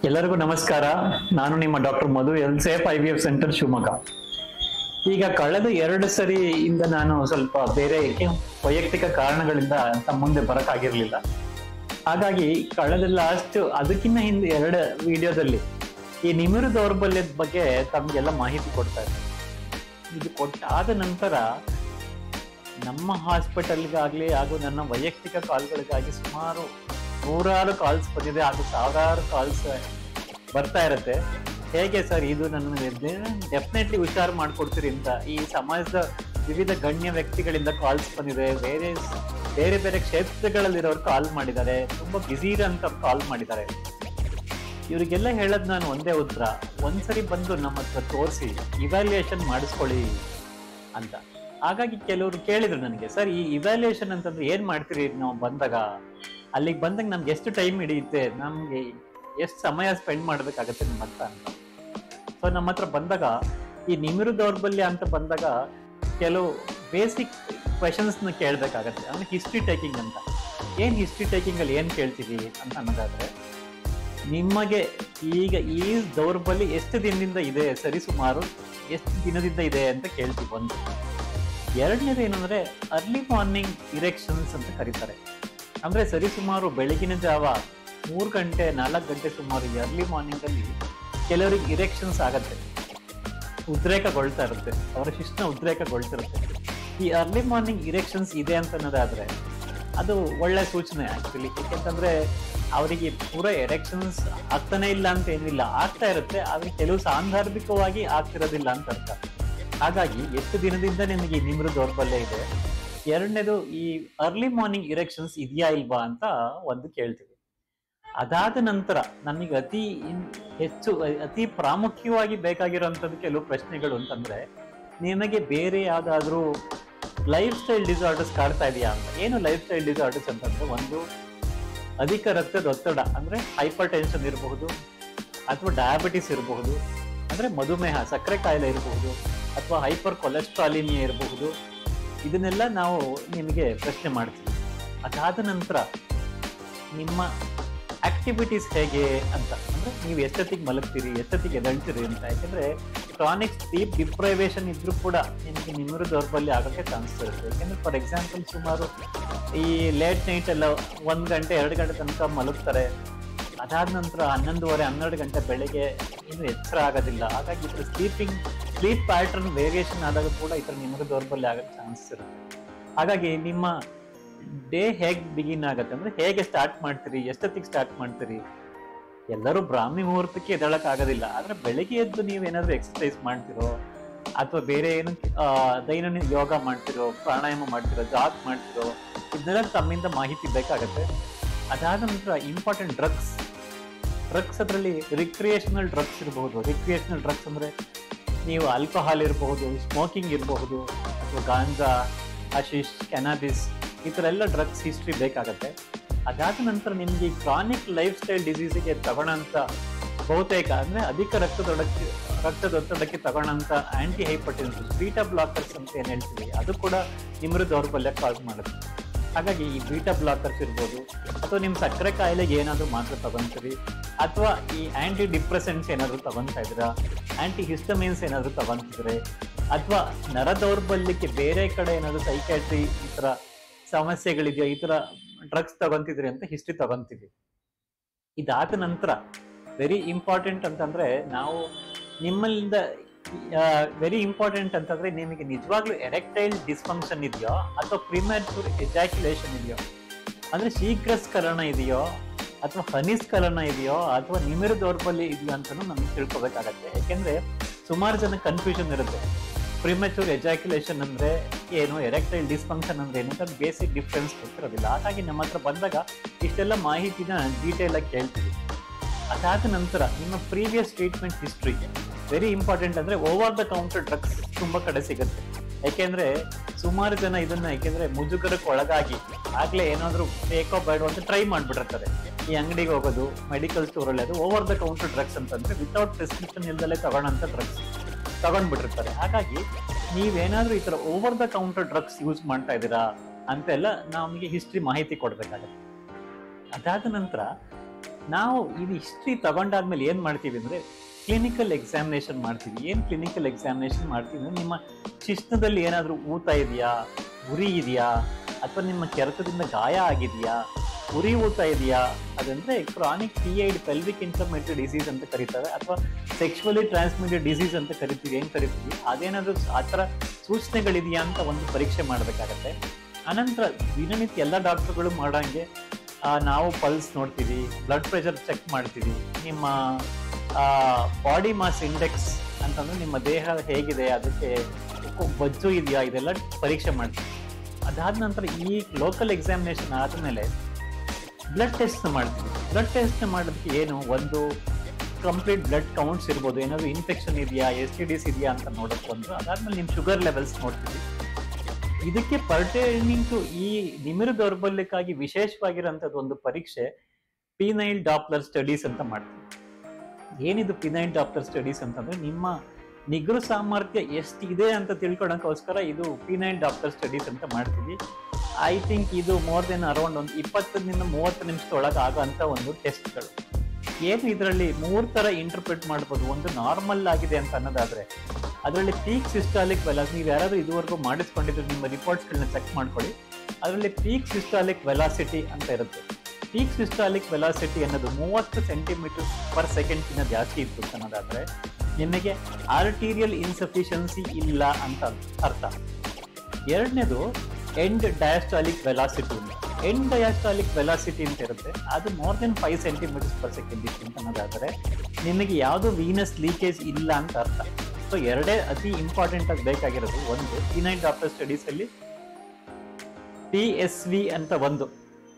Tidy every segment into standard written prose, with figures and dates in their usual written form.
ಎಲ್ಲರಿಗೂ ನಮಸ್ಕಾರ. ನಾನು ನಿಮ್ಮ ಡಾಕ್ಟರ್ ಮಧು, ಸೇಫ್ IVF ಸೆಂಟರ್ ಶಿವಮೊಗ್ಗ. ಈಗ ಕಳೆದ 2 ಸರಿಯಿಂದ ನಾನು ಸ್ವಲ್ಪ ಬೇರೆ ವೈಯಕ್ತಿಕ ಕಾರಣಗಳಿಂದ ಮುಂದೆ ಬರಕ್ಕಾಗಿರ್ಲಿಲ್ಲ. ಹಾಗಾಗಿ ಕಳೆದ ಲಾಸ್ಟ್ ಅದಕ್ಕಿಂತ ಹಿಂದೆ 2 ವಿಡಿಯೋದಲ್ಲಿ ಈ ನಿಮಿರು ದೌರ್ಬಲ್ಯದ ಬಗ್ಗೆ ತಮ್ಗೆಲ್ಲ ಮಾಹಿತಿ ಕೊಡ್ತಾ ಇದ್ದೆ. ಇದು ಕೊಟ್ಟಾದ ನಂತರ ನಮ್ಮ ಹಾಸ್ಪಿಟಲ್ಗಾಗ್ಲಿ ಹಾಗೂ ನನ್ನ ವೈಯಕ್ತಿಕ ಕಾಲ್ಗಳಿಗಾಗಿ ಸುಮಾರು 100 ಕಾಲ್ಸ್ ಬಂದಿದೆ, ಹಾಗೂ 1000 ಕಾಲ್ಸ್ ಬರ್ತಾ ಇರುತ್ತೆ. ಹೇಗೆ ಸರ್ ಇದು ನನ್ನ ಡೆಫಿನೆಟ್ಲಿ ಹುಷಾರು ಮಾಡ್ಕೊಡ್ತೀರಿ ಅಂತ ಈ ಸಮಾಜದ ವಿವಿಧ ಗಣ್ಯ ವ್ಯಕ್ತಿಗಳಿಂದ ಕಾಲ್ಸ್ ಬಂದಿದೆ. ಬೇರೆ ಬೇರೆ ಕ್ಷೇತ್ರಗಳಲ್ಲಿರೋರು ಕಾಲ್ ಮಾಡಿದ್ದಾರೆ, ತುಂಬಾ ಬ್ಯುಸಿ ಇರೋಂಥ ಕಾಲ್ ಮಾಡಿದ್ದಾರೆ. ಇವರಿಗೆಲ್ಲ ಹೇಳೋದು ನಾನು ಒಂದೇ ಉತ್ತರ, ಒಂದ್ಸರಿ ಬಂದು ನಮ್ಮ ಹತ್ರ ತೋರಿಸಿ ಇವ್ಯಾಲ್ಯೂಯೇಷನ್ ಮಾಡಿಸ್ಕೊಳ್ಳಿ ಅಂತ. ಹಾಗಾಗಿ ಕೆಲವರು ಕೇಳಿದ್ರು ನನಗೆ, ಸರ್ ಈ ಇವ್ಯಾಲ್ಯೂಯೇಷನ್ ಅಂತಂದ್ರೆ ಏನ್ ಮಾಡ್ತೀರಿ ನಾವು ಬಂದಾಗ, ಅಲ್ಲಿಗೆ ಬಂದಾಗ ನಮ್ಗೆ ಎಷ್ಟು ಟೈಮ್ ಹಿಡಿಯುತ್ತೆ, ನಮ್ಗೆ ಎಷ್ಟು ಸಮಯ ಸ್ಪೆಂಡ್ ಮಾಡ್ಬೇಕಾಗತ್ತೆ ನಿಮ್ಮ ಹತ್ರ ಅಂತ. ಸೊ ನಮ್ಮ ಹತ್ರ ಬಂದಾಗ ಈ ನಿಮಿರು ದೌರ್ಬಲ್ಯ ಅಂತ ಬಂದಾಗ ಕೆಲವು ಬೇಸಿಕ್ ಕ್ವೆಶನ್ಸ್ ನ ಕೇಳ್ಬೇಕಾಗತ್ತೆ. ಅಂದ್ರೆ ಹಿಸ್ಟ್ರಿ ಟೇಕಿಂಗ್ ಅಂತ. ಏನ್ ಹಿಸ್ಟ್ರಿ ಟೇಕಿಂಗ್ ಅಲ್ಲಿ ಏನ್ ಕೇಳ್ತೀವಿ ಅಂತ ಅನ್ನೋದಾದ್ರೆ, ನಿಮಗೆ ಈಗ ಈ ದೌರ್ಬಲ್ಯ ಎಷ್ಟು ದಿನದಿಂದ ಇದೆ, ಸರಿ ಸುಮಾರು ಎಷ್ಟು ದಿನದಿಂದ ಇದೆ ಅಂತ ಕೇಳ್ತೀವಿ ಒಂದು. ಎರಡನೇದು ಏನಂದ್ರೆ ಅರ್ಲಿ ಮಾರ್ನಿಂಗ್ ಇರೆಕ್ಷನ್ಸ್ ಅಂತ ಕರೀತಾರೆ. ಅಂದ್ರೆ ಸರಿ ಸುಮಾರು ಬೆಳಗಿನ ಜಾವ 3 ಗಂಟೆ 4 ಗಂಟೆ ಸುಮಾರು ಅರ್ಲಿ ಮಾರ್ನಿಂಗ್ ಅಲ್ಲಿ ಕೆಲವರಿಗೆ ಇರೆಕ್ಷನ್ಸ್ ಆಗತ್ತೆ, ಉದ್ರೇಕಗೊಳ್ತಾ ಇರುತ್ತೆ, ಅವರ ಶಿಶ್ನ ಉದ್ರೇಕಗೊಳ್ತಿರುತ್ತೆ. ಈ ಅರ್ಲಿ ಮಾರ್ನಿಂಗ್ ಇರೆಕ್ಷನ್ಸ್ ಇದೆ ಅಂತ ಅನ್ನೋದಾದ್ರೆ ಅದು ಒಳ್ಳೆ ಸೂಚನೆ ಆಕ್ಚುಲಿ. ಯಾಕೆಂತಂದ್ರೆ ಅವರಿಗೆ ಪೂರ ಎರೆಕ್ಷನ್ಸ್ ಆಗ್ತಾನೆ ಇಲ್ಲ ಅಂತ ಏನಿಲ್ಲ, ಆಗ್ತಾ ಇರುತ್ತೆ, ಆದ್ರೆ ಕೆಲವು ಸಾಂದರ್ಭಿಕವಾಗಿ ಆಗ್ತಿರೋದಿಲ್ಲ ಅಂತ ಅರ್ಥ. ಹಾಗಾಗಿ ಎಷ್ಟು ದಿನದಿಂದ ನಿಮಗೆ ನಿಮಿರು ದೌರ್ಬಲ್ಯ ಇದೆ, ಎರಡನೇದು ಈ ಅರ್ಲಿ ಮಾರ್ನಿಂಗ್ ಇರೆಕ್ಷನ್ಸ್ ಇದೆಯಾ ಇಲ್ವಾ ಅಂತ ಒಂದು ಕೇಳ್ತೀವಿ. ಅದಾದ ನಂತರ ನಮಗೆ ಅತಿ ಪ್ರಾಮುಖ್ಯವಾಗಿ ಬೇಕಾಗಿರೋಂಥದ್ದು ಕೆಲವು ಪ್ರಶ್ನೆಗಳು ಅಂತಂದ್ರೆ, ನಿಮಗೆ ಬೇರೆ ಯಾವ್ದಾದ್ರು ಲೈಫ್ ಸ್ಟೈಲ್ ಡಿಸಾರ್ಡರ್ಸ್ ಕಾಡ್ತಾ ಇದೆಯಾ ಅಂತ. ಏನು ಲೈಫ್ ಸ್ಟೈಲ್ ಡಿಸಾರ್ಡರ್ಸ್ ಅಂತಂದ್ರೆ, ಒಂದು ಅಧಿಕ ರಕ್ತದ ಒತ್ತಡ ಅಂದ್ರೆ ಹೈಪರ್ ಟೆನ್ಷನ್ ಇರಬಹುದು, ಅಥವಾ ಡಯಾಬಿಟಿಸ್ ಇರಬಹುದು, ಅಂದ್ರೆ ಮಧುಮೇಹ ಸಕ್ಕರೆ ಕಾಯಿಲೆ ಇರಬಹುದು, ಅಥವಾ ಹೈಪರ್ ಕೊಲೆಸ್ಟ್ರಾಲಿನಿಯಾ ಇರಬಹುದು. ಇದನ್ನೆಲ್ಲ ನಾವು ನಿಮಗೆ ಪ್ರಶ್ನೆ ಮಾಡ್ತೀವಿ. ಅದಾದ ನಂತರ ನಿಮ್ಮ ಆಕ್ಟಿವಿಟೀಸ್ ಹೇಗೆ ಅಂತ, ಅಂದ್ರೆ ನೀವು ಎಷ್ಟೊತ್ತಿಗೆ ಮಲಗ್ತೀರಿ, ಎಷ್ಟೊತ್ತಿಗೆ ಎದಳ್ತೀರಿ ಅಂತ. ಯಾಕಂದ್ರೆ ಕ್ರಾನಿಕ್ ಸ್ಲೀಪ್ ಡಿಪ್ರೈವೇಶನ್ ಇದ್ರೂ ಕೂಡ ನಿಮಗೆ ನಿಮಿರು ದೌರ್ಬಲ್ಯ ಆಗೋಕ್ಕೆ ಚಾನ್ಸ್ ಇರುತ್ತೆ. ಯಾಕಂದ್ರೆ ಫಾರ್ ಎಕ್ಸಾಂಪಲ್ ಸುಮಾರು ಈ ಲೇಟ್ ನೈಟ್ ಎಲ್ಲ 1 ಗಂಟೆ 2 ಗಂಟೆ ತನಕ ಮಲಗ್ತಾರೆ. ಅದಾದ ನಂತರ 11:30 12 ಗಂಟೆ ಬೆಳಗ್ಗೆ ಏನು ಎಚ್ಚರ ಆಗೋದಿಲ್ಲ. ಹಾಗಾಗಿ ಈ ಸ್ಲೀಪ್ ಪ್ಯಾಟರ್ನ್ ವೇರಿಯೇಷನ್ ಆದಾಗ ಕೂಡ ಈ ಥರ ನಿಮಿರು ದೌರ್ಬಲ್ಯ ಆಗೋಕ್ಕೆ ಚಾನ್ಸ್ ಇರುತ್ತೆ. ಹಾಗಾಗಿ ನಿಮ್ಮ ಡೇ ಹೇಗೆ ಬಿಗಿನ್ ಆಗುತ್ತೆ ಅಂದ್ರೆ, ಹೇಗೆ ಸ್ಟಾರ್ಟ್ ಮಾಡ್ತೀರಿ, ಎಷ್ಟೊತ್ತಿಗೆ ಸ್ಟಾರ್ಟ್ ಮಾಡ್ತೀರಿ. ಎಲ್ಲರೂ ಬ್ರಾಹ್ಮಿ ಮುಹೂರ್ತಕ್ಕೆ ಎದ್ದೇಳಕ್ ಆಗೋದಿಲ್ಲ, ಆದ್ರೆ ಬೆಳಿಗ್ಗೆ ಎದ್ದು ನೀವೇನಾದ್ರೂ ಎಕ್ಸರ್ಸೈಸ್ ಮಾಡ್ತಿರೋ, ಅಥವಾ ಬೇರೆ ಏನು ದೈನಂದಿನ ಯೋಗ ಮಾಡ್ತಿರೋ, ಪ್ರಾಣಾಯಾಮ ಮಾಡ್ತಿರೋ, ಜಾಗ್ ಮಾಡ್ತಿರೋ, ಇದನ್ನೆಲ್ಲ ತಮ್ಮಿಂದ ಮಾಹಿತಿ ಬೇಕಾಗತ್ತೆ. ಅದಾದ ನಂತರ ಇಂಪಾರ್ಟೆಂಟ್ ಡ್ರಗ್ಸ್ ಅದರಲ್ಲಿ ರಿಕ್ರಿಯೇಷನಲ್ ಡ್ರಗ್ಸ್ ಇರಬಹುದು. ರಿಕ್ರಿಯೇಷನಲ್ ಡ್ರಗ್ಸ್ ಅಂದ್ರೆ ನೀವು ಆಲ್ಕೋಹಾಲ್ ಇರಬಹುದು, ಸ್ಮೋಕಿಂಗ್ ಇರಬಹುದು, ಅಥವಾ ಗಾಂಜಾ, ಹಶೀಶ್, ಕ್ಯಾನಬಿಸ್, ಈ ಥರ ಎಲ್ಲ ಡ್ರಗ್ಸ್ ಹಿಸ್ಟ್ರಿ ಬೇಕಾಗತ್ತೆ. ಅದಾದ ನಂತರ ನಿಮಗೆ ಕ್ರಾನಿಕ್ ಲೈಫ್ ಸ್ಟೈಲ್ ಡಿಸೀಸಿಗೆ ತಗೊಳ್ಳೋಂಥ ಬಹುತೇಕ ಅಂದ್ರೆ ಅಧಿಕ ರಕ್ತದೊತ್ತಡಕ್ಕೆ ತಗೊಳ್ಳೋಂಥ ಆಂಟಿ ಹೈಪರ್ಟೆನ್ಸಿವ್ ಬೀಟಾ ಬ್ಲಾಕರ್ಸ್ ಅಂತ ಏನ್ ಹೇಳ್ತೀವಿ, ಅದು ಕೂಡ ನಿಮಿರು ದೌರ್ಬಲ್ಯ ಕಾಸ್ ಮಾಡುತ್ತೆ. ಹಾಗಾಗಿ ಈ ಬೀಟಾ ಬ್ಲಾಕರ್ಸ್ ಇರ್ಬೋದು, ಅಥವಾ ನಿಮ್ಮ ಸಕ್ಕರೆ ಕಾಯಿಲೆಗೆ ಏನಾದರೂ ಮಾತ್ರ ತಗೊಂತೀರಿ, ಅಥವಾ ಈ ಆಂಟಿ ಡಿಪ್ರೆಸೆಂಟ್ಸ್ ಏನಾದರೂ ತಗೊಂತಾ ಇದ್ದೀರಾ, ಆಂಟಿ ಹಿಸ್ಟಮಿನ್ಸ್ ಏನಾದರೂ ತಗೊಂತಿದ್ರೆ, ಅಥವಾ ನರ ದೌರ್ಬಲ್ಯಕ್ಕೆ ಬೇರೆ ಕಡೆ ಏನಾದರೂ ಸೈಕ್ಯಾಟ್ರಿ ಈ ಥರ ಸಮಸ್ಯೆಗಳಿದೆಯೋ, ಈ ಥರ ಡ್ರಗ್ಸ್ ತಗೊಂತಿದ್ರಿ ಅಂತ ಹಿಸ್ಟ್ರಿ ತಗೊಂತೀವಿ. ಇದಾದ ನಂತರ ವೆರಿ ಇಂಪಾರ್ಟೆಂಟ್ ಅಂತಂದ್ರೆ, ನಾವು ನಿಮ್ಮಲ್ಲಿಂದ ವೆರಿ ಇಂಪಾರ್ಟೆಂಟ್ ಅಂತಂದ್ರೆ, ನಿಮಗೆ ನಿಜವಾಗ್ಲೂ ಎರೆಕ್ಟೈಲ್ ಡಿಸ್ಫಂಕ್ಷನ್ ಇದೆಯೋ, ಅಥವಾ ಪ್ರಿಮ್ಯಾಚೂರ್ ಎಜಾಕ್ಯುಲೇಷನ್ ಇದೆಯೋ, ಅಂದ್ರೆ ಶೀಘ್ರ ಸ್ಖಲನ ಇದೆಯೋ, ಅಥವಾ ಹನಿಸ್ಖಲನ ಇದೆಯೋ, ಅಥವಾ ನಿಮಿರು ದೌರ್ಬಲ್ಯ ಇದೆಯೋ ಅಂತಲೂ ನಮಗೆ ತಿಳ್ಕೊಬೇಕಾಗತ್ತೆ. ಯಾಕೆಂದ್ರೆ ಸುಮಾರು ಜನ ಕನ್ಫ್ಯೂಷನ್ ಇರುತ್ತೆ. ಪ್ರಿಮ್ಯಾಚೂರ್ ಎಜಾಕ್ಯುಲೇಷನ್ ಅಂದ್ರೆ ಏನು, ಎರೆಕ್ಟೈಲ್ ಡಿಸ್ಫಂಕ್ಷನ್ ಅಂದ್ರೆ ಏನು ಅಂತ ಬೇಸಿಕ್ ಡಿಫ್ರೆನ್ಸ್ ಗೊತ್ತಿರೋದಿಲ್ಲ. ಹಾಗಾಗಿ ನಮ್ಮ ಹತ್ರ ಬಂದಾಗ ಇಷ್ಟೆಲ್ಲ ಮಾಹಿತಿನ ಡೀಟೇಲ್ ಆಗಿ ಕೇಳ್ತೀವಿ. ಅದಾದ ನಂತರ ನಿಮ್ಮ previous treatment history very important. ಅಂದ್ರೆ ಓವರ್ ದ ಕೌಂಟರ್ ಡ್ರಗ್ಸ್ ತುಂಬಾ ಕಡೆ ಸಿಗುತ್ತೆ. ಯಾಕೆಂದ್ರೆ ಸುಮಾರು ಜನ ಇದನ್ನ ಯಾಕೆಂದ್ರೆ ಮುಜುಗರಕ್ಕೆ ಒಳಗಾಗಿ ಆಗ್ಲೇ ಏನಾದ್ರು ಬೇಕೋ ಬೇಡೋ ಅಂತ ಟ್ರೈ ಮಾಡ್ಬಿಟ್ಟಿರ್ತಾರೆ. ಈ ಅಂಗಡಿಗೆ ಹೋಗೋದು, ಮೆಡಿಕಲ್ ಸ್ಟೋರ್ ಅಲ್ಲಿ ಅದು ಓವರ್ ದ ಕೌಂಟರ್ ಡ್ರಗ್ಸ್ ಅಂತಂದ್ರೆ ವಿತೌಟ್ ಪ್ರಿಸ್ಕ್ರಿಪ್ಷನ್ ಇಲ್ದಲ್ಲೇ ತಗೊಳ್ಳೋಂಥ ಡ್ರಗ್ಸ್ ತಗೊಂಡ್ಬಿಟ್ಟಿರ್ತಾರೆ. ಹಾಗಾಗಿ ನೀವೇನಾದ್ರೂ ಈ ತರ over the counter drugs use ಮಾಡ್ತಾ ಇದ್ದೀರಾ ಅಂತೆಲ್ಲ ನಮಗೆ ಹಿಸ್ಟ್ರಿ ಮಾಹಿತಿ ಕೊಡ್ಬೇಕಾಗತ್ತೆ. ಅದಾದ ನಂತರ ನಾವು ಇದು ಹಿಸ್ಟ್ರಿ ತಗೊಂಡಾದ್ಮೇಲೆ ಏನ್ ಮಾಡ್ತೀವಿ ಅಂದ್ರೆ ಕ್ಲಿನಿಕಲ್ ಎಕ್ಸಾಮಿನೇಷನ್ ಮಾಡ್ತೀವಿ. ಏನ್ ಕ್ಲಿನಿಕಲ್ ಎಕ್ಸಾಮಿನೇಷನ್ ಮಾಡ್ತೀವಿ ಅಂದ್ರೆ ನಿಮ್ಮ ಶಿಶ್ನದಲ್ಲಿ ಏನಾದ್ರೂ ಊತ ಇದೆಯಾ, ಉರಿ ಇದೆಯಾ, ಅಥವಾ ನಿಮ್ಮ ಕೆರೆತದಿಂದ ಗಾಯ ಆಗಿದೆಯಾ, ಉರಿ ಊತ ಇದೆಯಾ, ಅದಂದ್ರೆ ಕ್ರಾನಿಕ್ ಪಿಐಡ್ ಪೆಲ್ವಿಕ್ ಇನ್ಫ್ಲಮೇಟರಿ ಡಿಸೀಸ್ ಅಂತ ಕರೀತಾರೆ, ಅಥವಾ ಸೆಕ್ಸುವಲಿ ಟ್ರಾನ್ಸ್ಮಿಟೆಡ್ ಡಿಸೀಸ್ ಅಂತ ಕರಿತೀವಿ. ಏನ್ ಕರಿತೀವಿ ಅದೇನಾದ್ರೂ ಆ ಥರ ಸೂಚನೆಗಳಿದೆಯಾ ಅಂತ ಒಂದು ಪರೀಕ್ಷೆ ಮಾಡಬೇಕಾಗತ್ತೆ. ಅನಂತರ ದಿನನಿತ್ಯ ಎಲ್ಲ ಡಾಕ್ಟರ್ಗಳು ಮಾಡೋಂಗೆ ನಾವು ಪಲ್ಸ್ ನೋಡ್ತೀವಿ, ಬ್ಲಡ್ ಪ್ರೆಷರ್ ಚೆಕ್ ಮಾಡ್ತೀವಿ, ನಿಮ್ಮ ಬಾಡಿ ಮಾಸ್ ಇಂಡೆಕ್ಸ್ ಅಂತಂದ್ರೆ ನಿಮ್ಮ ದೇಹ ಹೇಗಿದೆ, ಅದಕ್ಕೆ ಬಜ್ಜು ಇದೆಯಾ, ಇದೆಲ್ಲ ಪರೀಕ್ಷೆ ಮಾಡ್ತೀವಿ. ಅದಾದ ನಂತರ ಈ ಲೋಕಲ್ ಎಕ್ಸಾಮಿನೇಷನ್ ಆದಮೇಲೆ ಬ್ಲಡ್ ಟೆಸ್ಟ್ ಮಾಡ್ತೀವಿ. ಬ್ಲಡ್ ಟೆಸ್ಟ್ ಮಾಡೋದಕ್ಕೆ ಏನು, ಒಂದು ಕಂಪ್ಲೀಟ್ ಬ್ಲಡ್ ಕೌಂಟ್ಸ್ ಇರ್ಬೋದು, ಏನಾದ್ರು ಇನ್ಫೆಕ್ಷನ್ ಇದೆಯಾ, STDs ಇದೆಯಾ ಅಂತ ನೋಡೋಕೆ ಒಂದು. ಅದಾದ್ಮೇಲೆ ನಿಮ್ಮ ಶುಗರ್ ಲೆವೆಲ್ಸ್ ನೋಡ್ತೀವಿ. ಇದಕ್ಕೆ ಪರ್ಟೇನಿಂಗ್ ಟು ಈ ನಿಮಿರು ದೌರ್ಬಲ್ಯಕ್ಕಾಗಿ ವಿಶೇಷವಾಗಿರೋಂಥದ್ದು ಒಂದು ಪರೀಕ್ಷೆ ಪೀನೈಲ್ ಡಾಪ್ಲರ್ ಸ್ಟಡೀಸ್ ಅಂತ ಮಾಡ್ತೀವಿ. ಏನಿದು ಪೀನೈಲ್ ಡಾಪ್ಲರ್ ಸ್ಟಡೀಸ್ ಅಂತಂದ್ರೆ ನಿಮ್ಮ ನಿಗ್ರು ಸಾಮರ್ಥ್ಯ ಎಷ್ಟಿದೆ ಅಂತ ತಿಳ್ಕೊಳಕ್ಕೋಸ್ಕರ ಇದು ಪೀನೈಲ್ ಡಾಪ್ಲರ್ ಸ್ಟಡೀಸ್ ಅಂತ ಮಾಡ್ತೀವಿ. ಐ ಥಿಂಕ್ ಇದು ಮೋರ್ ದೆನ್ ಅರೌಂಡ್ ಒಂದು 20 to 30 ನಿಮಿಷದೊಳಗೆ ಆಗೋಂಥ ಒಂದು ಟೆಸ್ಟ್ಗಳು. ಏನು ಇದರಲ್ಲಿ 3 ಥರ ಇಂಟರ್ಪ್ರಿಟ್ ಮಾಡ್ಬೋದು. ಒಂದು ನಾರ್ಮಲ್ ಆಗಿದೆ ಅಂತ ಅನ್ನೋದಾದ್ರೆ ಅದರಲ್ಲಿ ಪೀಕ್ ಸಿಸ್ಟಾಲಿಕ್ ವೆಲಾಸಿಟಿ, ನೀವು ಯಾರಾದ್ರೂ ಇದುವರೆಗೂ ಮಾಡಿಸ್ಕೊಂಡಿದ್ರೆ ನಿಮ್ಮ ರಿಪೋರ್ಟ್ಸ್ಗಳನ್ನ ಚೆಕ್ ಮಾಡ್ಕೊಳ್ಳಿ. ಅದರಲ್ಲಿ ಪೀಕ್ ಸಿಸ್ಟಾಲಿಕ್ ವೆಲಾಸಿಟಿ ಅಂತ ಇರುತ್ತೆ. ಪೀಕ್ ಸಿಸ್ಟಾಲಿಕ್ ವೆಲಾಸಿಟಿ ಅನ್ನೋದು 30 cm/s ಜಾಸ್ತಿ ಇತ್ತು ಅನ್ನೋದಾದ್ರೆ ನಿಮಗೆ ಆರ್ಟೀರಿಯಲ್ ಇನ್ಸಫಿಷಿಯನ್ಸಿ ಇಲ್ಲ ಅಂತ ಅರ್ಥ. ಎರಡನೇದು end diastolic velocity. End diastolic velocity ಅಂತ ಇರುತ್ತೆ, ಅದು ಮೋರ್ ದೆನ್ 5 cm/s ಇತ್ತು ಅನ್ನೋದಾದ್ರೆ ನಿಮಗೆ ಯಾವುದು ವೀನಸ್ ಲೀಕೇಜ್ ಇಲ್ಲ ಅಂತ ಅರ್ಥ. ಸೊ ಎರಡೇ ಅತಿ ಇಂಪಾರ್ಟೆಂಟ್ ಆಗಿ ಬೇಕಾಗಿರೋದು. ಒಂದು ಪೀನೈಲ್ ಡಾಪ್ಲರ್ ಸ್ಟಡೀಸ್ ಅಲ್ಲಿ PSV ಅಂತ ಒಂದು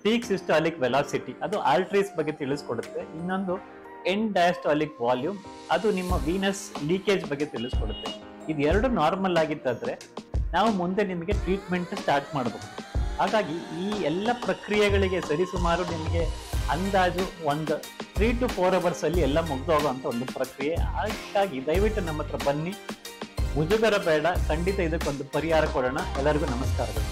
ಪೀಕ್ ಸಿಸ್ಟಾಲಿಕ್ ವೆಲಾಸಿಟಿ, ಅದು ಆಲ್ಟ್ರೀಸ್ ಬಗ್ಗೆ ತಿಳಿಸ್ಕೊಡುತ್ತೆ. ಇನ್ನೊಂದು ಎಂಡ್ ಡಯಾಸ್ಟಾಲಿಕ್ ವಾಲ್ಯೂಮ್, ಅದು ನಿಮ್ಮ ವೀನಸ್ ಲೀಕೇಜ್ ಬಗ್ಗೆ ತಿಳಿಸ್ಕೊಡುತ್ತೆ. ಇದು ಎರಡು ನಾರ್ಮಲ್ ಆಗಿದ್ದಾದ್ರೆ ನಾವು ಮುಂದೆ ನಿಮಗೆ ಟ್ರೀಟ್ಮೆಂಟ್ ಸ್ಟಾರ್ಟ್ ಮಾಡಬಹುದು. ಹಾಗಾಗಿ ಈ ಎಲ್ಲ ಪ್ರಕ್ರಿಯೆಗಳಿಗೆ ಸರಿಸುಮಾರು ನಿಮಗೆ ಅಂದಾಜು ಒಂದು 3 to 4 hours ಅಲ್ಲಿ ಎಲ್ಲ ಮುಗ್ದೋಗುವಂತ ಒಂದು ಪ್ರಕ್ರಿಯೆ. ಹಾಗಾಗಿ ದಯವಿಟ್ಟು ನಮ್ಮ ಹತ್ರ ಬನ್ನಿ, ಮುಜುಗರ ಬೇಡ, ಖಂಡಿತ ಇದಕ್ಕೊಂದು ಪರಿಹಾರ ಕೊಡೋಣ. ಎಲ್ಲರಿಗೂ ನಮಸ್ಕಾರಗಳು.